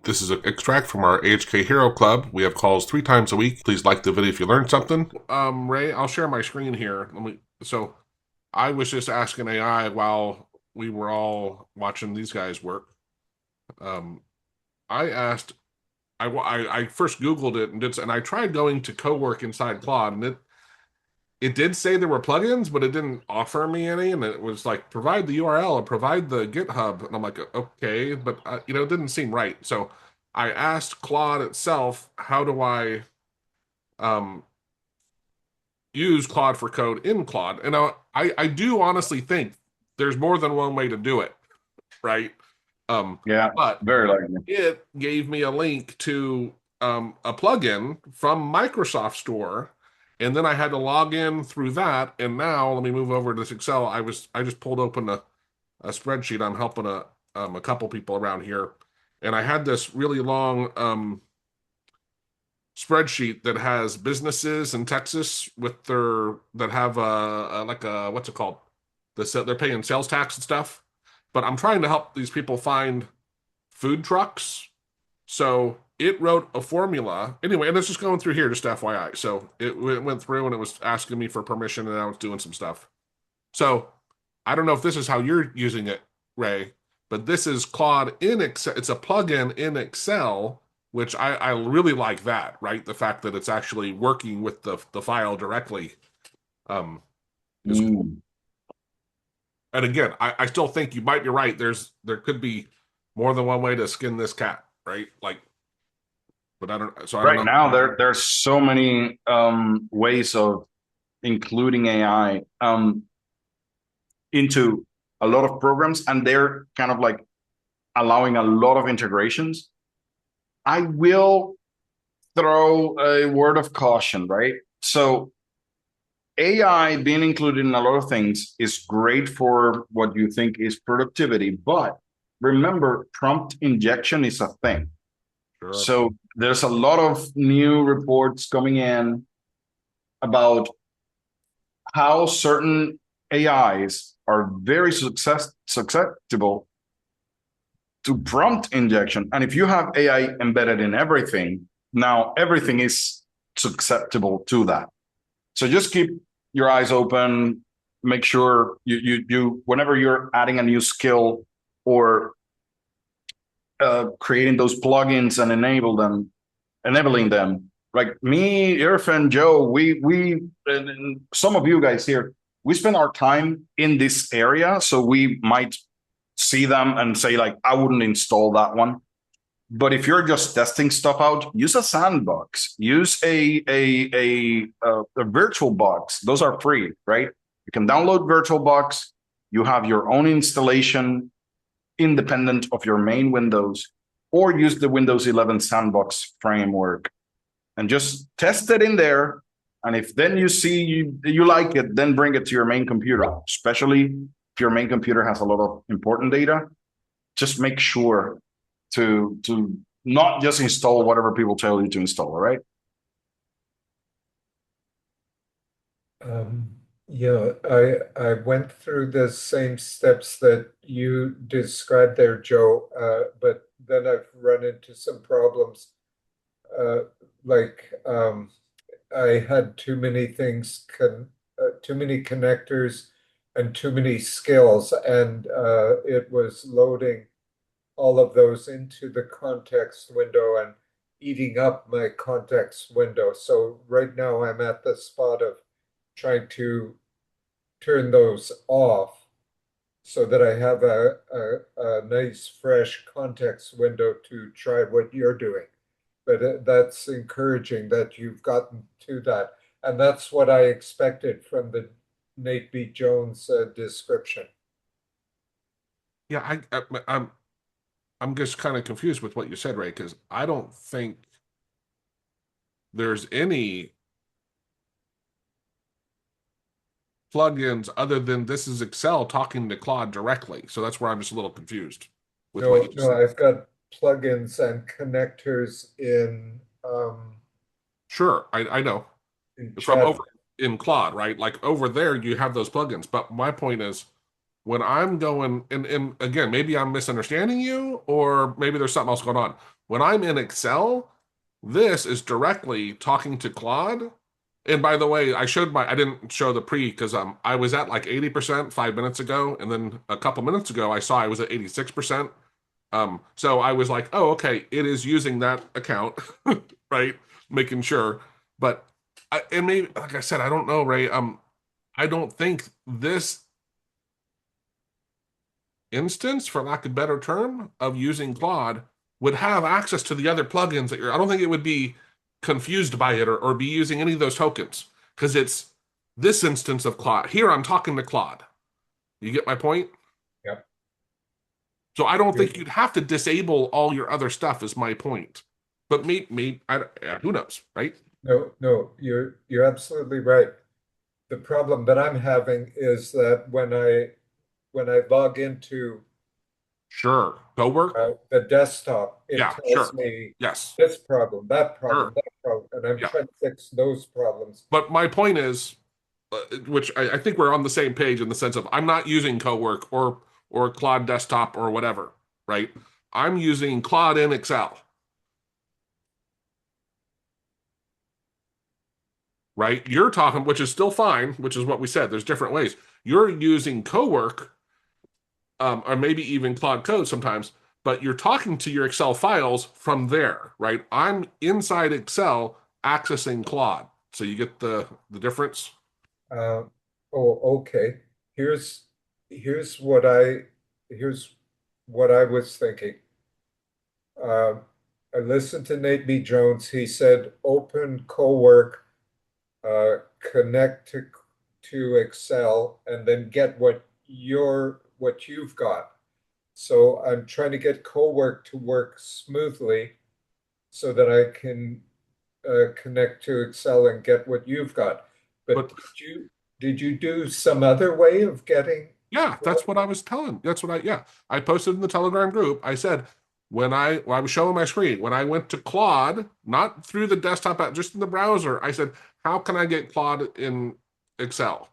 This is an extract from our AHK Hero Club. We have calls 3 times a week. Please like the video if you learned something. Ray, I'll share my screen here. So I was just asking AI while we were all watching these guys work. Um, I asked, I first Googled it and I tried going to Cowork inside Claude, and it did say there were plugins, but it didn't offer me any, and it was like provide the URL and provide the GitHub, and I'm like, okay, but it didn't seem right. So I asked Claude itself, how do I um, use Claude for code in Claude? And I do honestly think there's more than one way to do it, right? Yeah, But very likely. it gave me a link to a plugin from Microsoft Store, and then I had to log in through that. And now let me move over to this Excel. I just pulled open a spreadsheet. I'm helping a couple people around here, and I had this really long spreadsheet that has businesses in Texas with their that have like a what's it called? They're paying sales tax and stuff. But I'm trying to help these people find food trucks, so it wrote a formula. Anyway, and it's just going through here, just FYI. So it went through and it was asking me for permission, and I was doing some stuff. So I don't know if this is how you're using it, Ray, but this is Claude in Excel. It's a plugin in Excel, which I really like that, right? The fact that it's actually working with the file directly um, is cool. Mm. And again, I still think you might be right. There could be more than one way to skin this cat, right? Like, but I don't Right know. now, there's so many ways of including AI into a lot of programs, and they're kind of like allowing a lot of integrations. I will throw a word of caution, right? So AI being included in a lot of things is great for what you think is productivity, but remember, prompt injection is a thing. Sure. So there's a lot of new reports coming in about how certain AIs are very susceptible to prompt injection. And if you have AI embedded in everything, now everything is susceptible to that. So just keep your eyes open. Make sure you whenever you're adding a new skill or creating those plugins and enabling them. Like me, Irfan, Joe, we and some of you guys here, we spend our time in this area, so we might see them and say like, I wouldn't install that one. But if you're just testing stuff out, use a sandbox, use a virtual box. Those are free, right? You can download VirtualBox. You have your own installation independent of your main Windows, or use the Windows 11 sandbox framework and just test it in there. And if then you see you like it, then bring it to your main computer, especially if your main computer has a lot of important data. Just make sure to not just install whatever people tell you to install, all right? Um, yeah, I went through the same steps that you described there, Joe, but then I've run into some problems. Uh, like I had too many things, too many connectors and too many skills, and it was loading all of those into the context window and eating up my context window. So right now I'm at the spot of trying to turn those off so that I have a nice fresh context window to try what you're doing. But that's encouraging that you've gotten to that. And that's what I expected from the Nate B. Jones description. Yeah, I'm just kind of confused with what you said, Ray, because I don't think there's any plugins other than this is Excel talking to Claude directly. So that's where I'm just a little confused with what you No, just no, said. I've got plugins and connectors Sure, I know in from chat. over in Claude, right? Like over there, you have those plugins. But my point is, when I'm going, and again, maybe I'm misunderstanding you, or maybe there's something else going on. When I'm in Excel, this is directly talking to Claude. And by the way, I didn't show the pre because I was at like 80% 5 minutes ago, and then a couple minutes ago I saw I was at 86%. So I was like, oh, okay, it is using that account, right? Making sure. But and maybe like I said, I don't know, Ray. I don't think this instance, for lack of a better term, of using Claude would have access to the other plugins that I don't think it would be confused by it or be using any of those tokens because it's this instance of Claude. Here I'm talking to Claude. You get my point? Yep. So I don't think you'd have to disable all your other stuff, is my point. But who knows, right? No, no, you're absolutely right. The problem that I'm having is that when I log into Sure. Cowork? the desktop, it Yeah, tells sure. me Yes, this problem, sure. that problem, and I'm Yeah. trying to fix those problems. But my point is, which I think we're on the same page in the sense of I'm not using Cowork or Claude Desktop or whatever, right? I'm using Claude in Excel, right? You're talking, which is still fine, which is what we said. There's different ways. You're using Cowork, or maybe even Claude Code sometimes, but you're talking to your Excel files from there, right? I'm inside Excel accessing Claude. So you get the difference. Uh, oh, okay. Here's here's what I here's what I was thinking. Um, I listened to Nate B. Jones. He said, "Open Cowork, connect to Excel, and then get what you've got." So I'm trying to get Cowork to work smoothly so that I can connect to Excel and get what you've got. But But did you do some other way of getting? yeah, that's what I was telling. Yeah. I posted in the Telegram group. I said, when I was showing my screen, when I went to Claude, not through the desktop app, just in the browser, I said, how can I get Claude in Excel?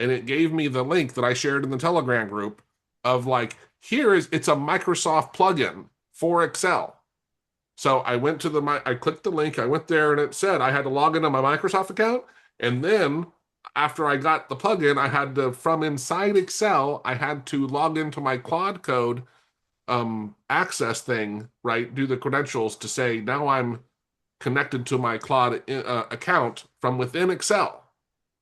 And it gave me the link that I shared in the Telegram group of like, it's a Microsoft plugin for Excel. So I went to I clicked the link, I went there, and it said I had to log into my Microsoft account. And then after I got the plugin, I had to, from inside Excel, I had to log into my Claude Code access thing, right? Do the credentials to say now I'm connected to my Claude account from within Excel,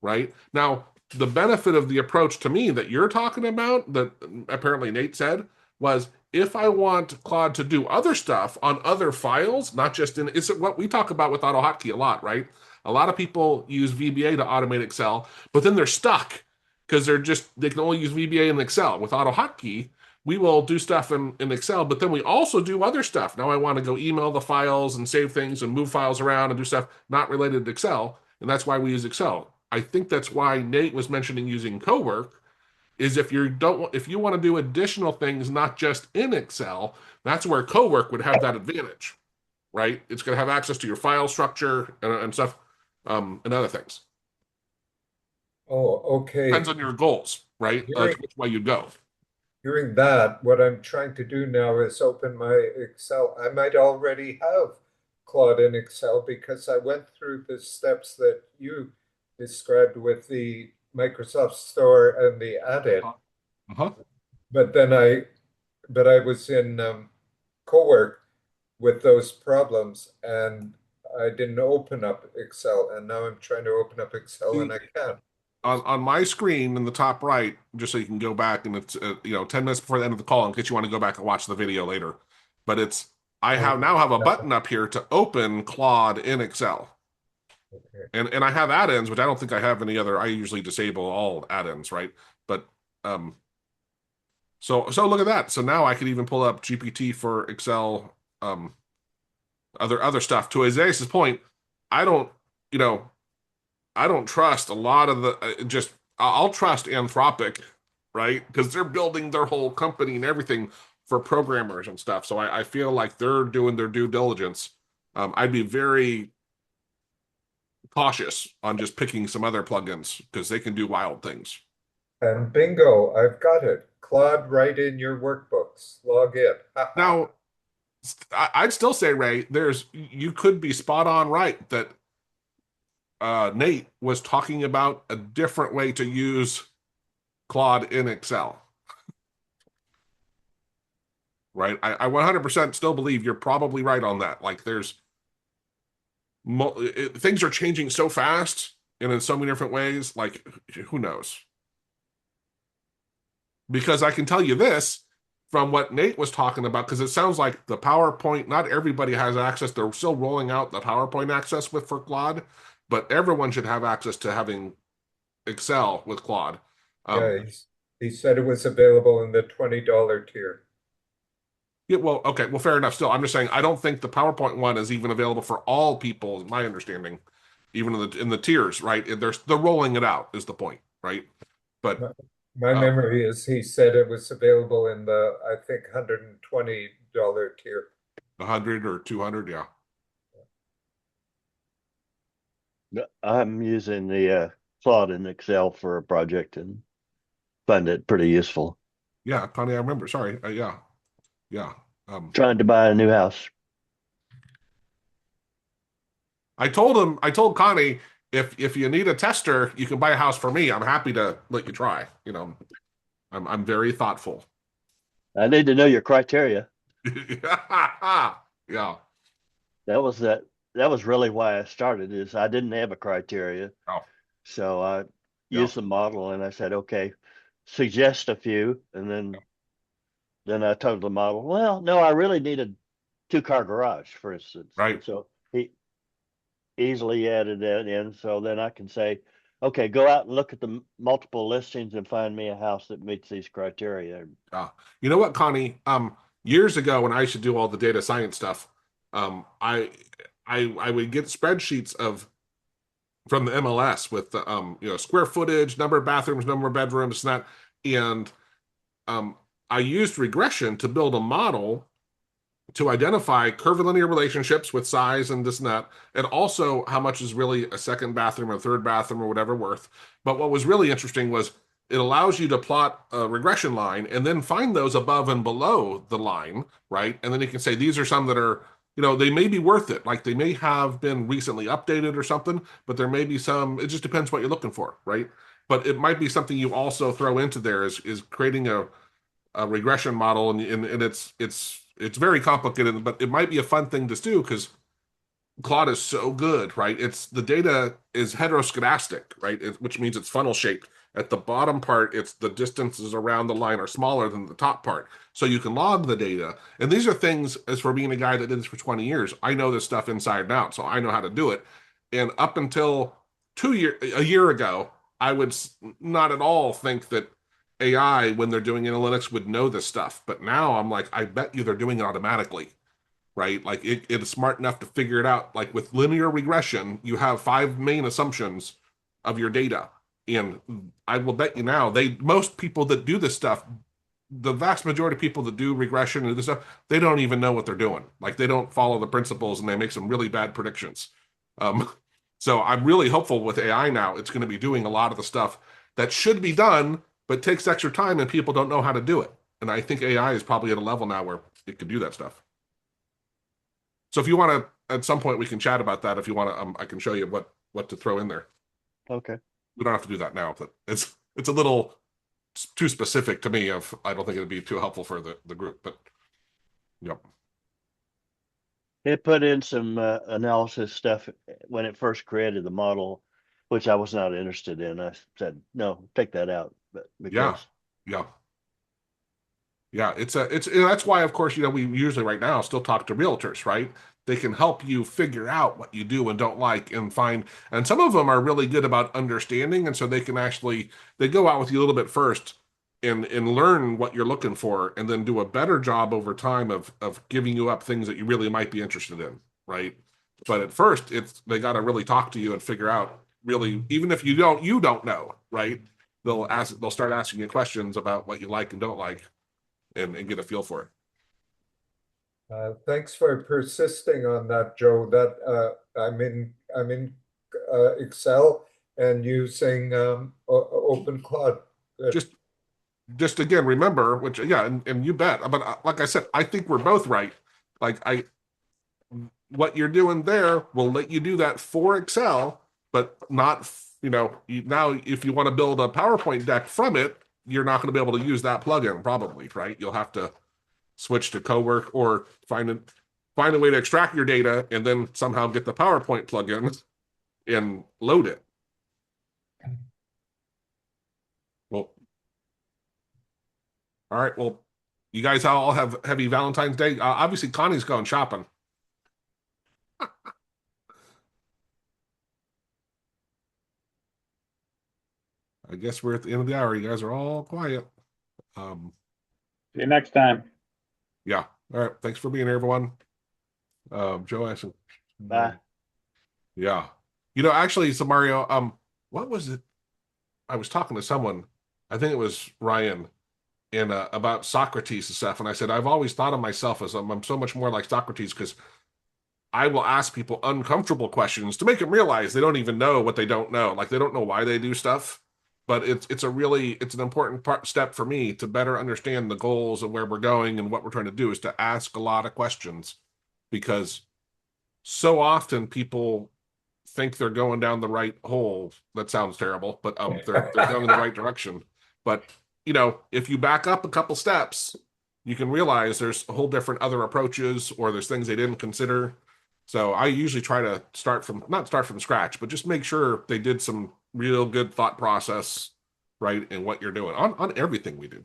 right? Now, the benefit of the approach to me that you're talking about, that apparently Nate said, was if I want Claude to do other stuff on other files, not just in, it's what we talk about with AutoHotkey a lot, right? A lot of people use VBA to automate Excel, but then they're stuck because they can only use VBA in Excel. With AutoHotkey, we will do stuff in Excel, but then we also do other stuff. Now I want to go email the files and save things and move files around and do stuff not related to Excel. And that's why we use Excel. I think that's why Nate was mentioning using Cowork is if you want to do additional things not just in Excel, that's where Cowork would have that advantage, right? It's going to have access to your file structure and stuff and other things. Oh, Depends okay. on your goals, right? Like Hearing which way you go. hearing that, what I'm trying to do now is open my Excel. I might already have Claude in Excel because I went through the steps that you described with the Microsoft Store and the add-in. Uh-huh. But then I was in Cowork with those problems and I didn't open up Excel, and now I'm trying to open up Excel and See, I can't. on my screen in the top right, just so you can go back and it's 10 minutes before the end of the call in case you want to go back and watch the video later. But I Oh, have now have a button up here to open Claude in Excel. okay. And I have add-ins, which I don't think I have any other. I usually disable all add-ins, right? But um so look at that. So now I can even pull up GPT for Excel, other stuff. To Isaiah's point, I don't, you know, I don't trust a lot of the just I'll trust Anthropic, right? Because they're building their whole company and everything for programmers and stuff. So I feel like they're doing their due diligence. I'd be very cautious on just picking some other plugins because they can do wild things. And bingo, I've got it. Claude right in your workbooks. Log in. Ha ha. Now, I'd still say, Ray, you could be spot on right that Nate was talking about a different way to use Claude in Excel, right? I 100% still believe you're probably right on that. Like things are changing so fast and in so many different ways, like who knows? Because I can tell you this from what Nate was talking about, because it sounds like the PowerPoint, not everybody has access. They're still rolling out the PowerPoint access with for Claude, but everyone should have access to having Excel with Claude. Um, Yeah, he said it was available in the $20 tier. yeah, well, okay, well, fair enough. Still, I'm just saying I don't think the PowerPoint one is even available for all people, is my understanding, even in the tiers, right? They're rolling it out, is the point, right? But My, my uh, memory is he said it was available in the, I think, $120 tier. 100 or 200, yeah, I'm using the Claude in Excel for a project and find it pretty useful. yeah, Connie, I remember. Sorry, yeah, yeah. Um, Trying to buy a new house. I told Connie, if you need a tester, you can buy a house for me. I'm happy to let you try. You know, I'm very thoughtful. I need to know your criteria. Yeah. That was really why I started is I didn't have a criteria. Oh, So I yeah. used the model and I said, okay, suggest a few. And then I told the model, well, no, I really need a 2-car garage, for instance. Right. And so he easily added that in. So then I can say, okay, go out and look at the multiple listings and find me a house that meets these criteria. You know what, Connie? Years ago when I used to do all the data science stuff, um, I I would get spreadsheets of from the MLS with the square footage, number of bathrooms, number of bedrooms, and that. And I used regression to build a model to identify curvilinear relationships with size and this and that, and also how much is really a second bathroom or third bathroom or whatever worth. But what was really interesting was it allows you to plot a regression line and then find those above and below the line, right? And then you can say these are some that are, they may be worth it. Like they may have been recently updated or something, but there may be some, it just depends what you're looking for, right? But it might be something you also throw into there is creating a regression model, and it's very complicated, but it might be a fun thing to do because Claude is so good, right? It's the data is heteroscedastic, right? Which means it's funnel shaped. At the bottom part, it's the distances around the line are smaller than the top part. So you can log the data. And these are things, as for being a guy that did this for 20 years, I know this stuff inside and out. So I know how to do it. And up until a year ago, I would not at all think that AI, when they're doing analytics, would know this stuff. But now I'm like, I bet you they're doing it automatically, right? Like it is smart enough to figure it out. Like with linear regression, you have 5 main assumptions of your data. And I will bet you now, most people that do this stuff, the vast majority of people that do regression and this stuff, they don't even know what they're doing. Like they don't follow the principles and they make some really bad predictions. Um, so I'm really hopeful with AI now, it's going to be doing a lot of the stuff that should be done, but takes extra time and people don't know how to do it. And I think AI is probably at a level now where it can do that stuff. So if you want to, at some point, we can chat about that. If you want to, I can show you what to throw in there. Okay. We don't have to do that now, but it's a little too specific to me. I don't think it'd be too helpful for the group. But yep, It put in some analysis stuff when it first created the model, which I was not interested in. I said, no, take that out. But yeah, because yeah. Yeah, it's that's why, of course, we usually right now still talk to realtors, right? They can help you figure out what you do and don't like and find, and some of them are really good about understanding, and so they go out with you a little bit first and learn what you're looking for, and then do a better job over time of giving you up things that you really might be interested in, right? But at first, they got to really talk to you and figure out really, even if you don't know, right? They'll start asking you questions about what you like and don't like and get a feel for it. Thanks for persisting on that, Joe. That I'm in Excel and using Open Claude. Good. Just just again, remember, which, yeah, and you bet. But like I said, I think we're both right. Like, what you're doing there will let you do that for Excel, but not, now if you want to build a PowerPoint deck from it, you're not going to be able to use that plugin probably, right? You'll have to switch to Cowork or find a way to extract your data and then somehow get the PowerPoint plugin and load it. Well, all right. Well, you guys all have happy Valentine's Day. Obviously, Connie's going shopping. I guess we're at the end of the hour. You guys are all quiet. See you next time. Yeah. All right. Thanks for being here, everyone. Joe Ashton. Bye. Yeah. Actually, so Mario, what was it? I was talking to someone, I think it was Ryan, and about Socrates and stuff. And I said, I've always thought of myself as I'm so much more like Socrates because I will ask people uncomfortable questions to make them realize they don't even know what they don't know. Like they don't know why they do stuff. But it's an important step for me to better understand the goals and where we're going and what we're trying to do is to ask a lot of questions because so often people think they're going down the right hole. That sounds terrible, but they're going in the right direction. But if you back up a couple steps, you can realize there's a whole different other approaches or there's things they didn't consider. So I usually try to not start from scratch, but just make sure they did some real good thought process, right, in what you're doing on everything we do.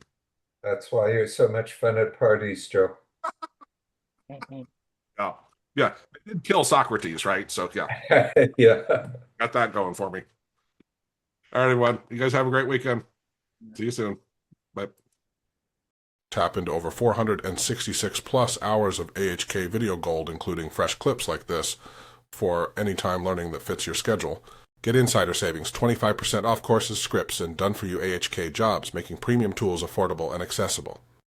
That's why you're so much fun at parties, Joe. Yeah. Yeah. They did kill Socrates, right? So yeah, Yeah. got that going for me. All right, everyone. You guys have a great weekend. See you soon. Bye. Tap into over 466 plus hours of AHK video gold, including fresh clips like this, for anytime learning that fits your schedule. Get insider savings, 25% off courses, scripts, and done-for-you AHK jobs, making premium tools affordable and accessible.